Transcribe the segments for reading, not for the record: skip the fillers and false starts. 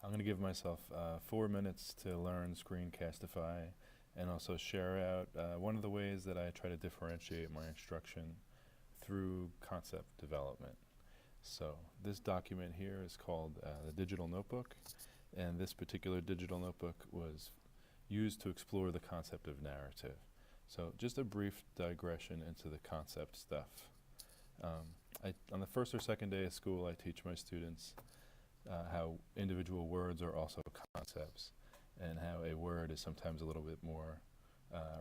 I'm going to give myself 4 minutes to learn Screencastify and also share out one of the ways that I try to differentiate my instruction through concept development. So this document here is called the Digital Notebook, and this particular digital notebook was used to explore the concept of narrative. So just a brief digression into the concept stuff. On the first or second day of school, I teach my students how individual words are also concepts, and how a word is sometimes a little bit more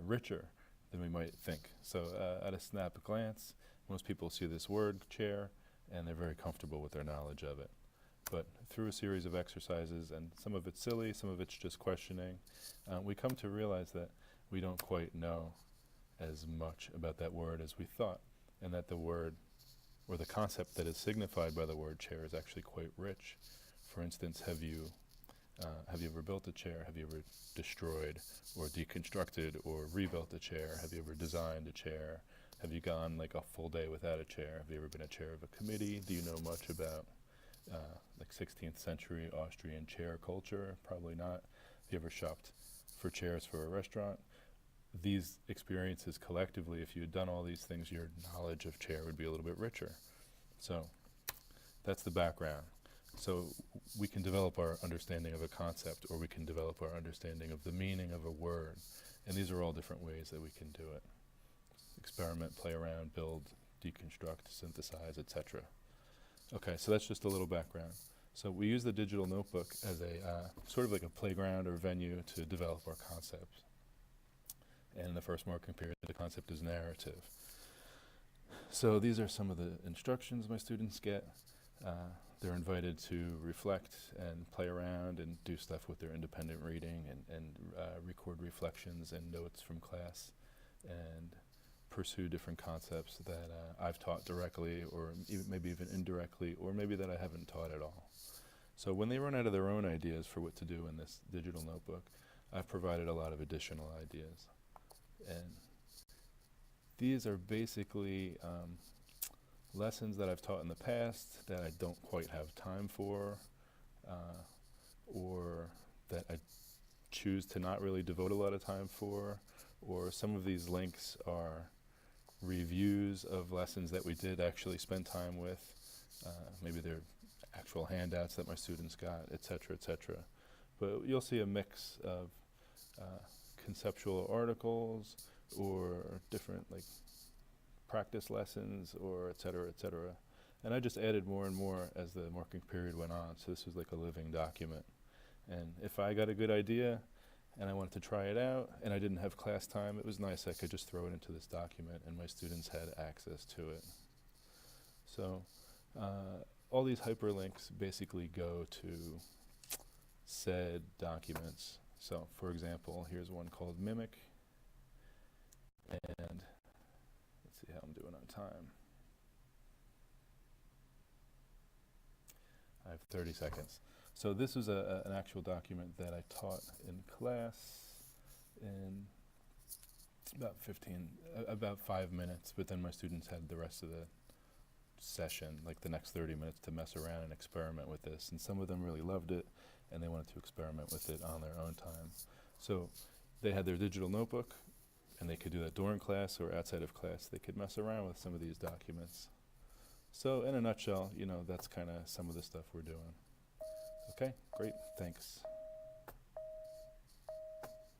richer than we might think. So at a snap glance, most people see this word, chair, and they're very comfortable with their knowledge of it. But through a series of exercises, and some of it's silly, some of it's just questioning, we come to realize that we don't quite know as much about that word as we thought, and that the word, or the concept that is signified by the word chair, is actually quite rich. For instance, have you ever built a chair? Have you ever destroyed or deconstructed or rebuilt a chair? Have you ever designed a chair? Have you gone like a full day without a chair? Have you ever been a chair of a committee? Do you know much about like 16th century Austrian chair culture? Probably not. Have you ever shopped for chairs for a restaurant? These experiences collectively, if you had done all these things, your knowledge of chair would be a little bit richer. So that's the background. So we can develop our understanding of a concept, or we can develop our understanding of the meaning of a word. And these are all different ways that we can do it. Experiment, play around, build, deconstruct, synthesize, etc. Okay, so that's just a little background. So we use the digital notebook as a sort of like a playground or venue to develop our concepts. And in the first marking period, the concept is narrative. So these are some of the instructions my students get. They're invited to reflect and play around and do stuff with their independent reading, and record reflections and notes from class, and pursue different concepts that I've taught directly, or maybe even indirectly, or maybe that I haven't taught at all. So when they run out of their own ideas for what to do in this digital notebook, I've provided a lot of additional ideas. And these are basically lessons that I've taught in the past that I don't quite have time for, or that I choose to not really devote a lot of time for, or some of these links are reviews of lessons that we did actually spend time with. Maybe they're actual handouts that my students got, etc., etc. But you'll see a mix of conceptual articles, or different like practice lessons, or etc., etc. And I just added more and more as the marking period went on, so this was like a living document. And if I got a good idea and I wanted to try it out and I didn't have class time, it was nice, I could just throw it into this document and my students had access to it. So all these hyperlinks basically go to said documents. So for example, here's one called Mimic, and let's see how I'm doing on time. I have 30 seconds. So this was an actual document that I taught in class in about 5 minutes, but then my students had the rest of the session, like the next 30 minutes, to mess around and experiment with this. And some of them really loved it, and they wanted to experiment with it on their own time. So they had their digital notebook, and they could do that during class or outside of class. They could mess around with some of these documents. So in a nutshell, that's kind of some of the stuff we're doing. Okay, great, thanks.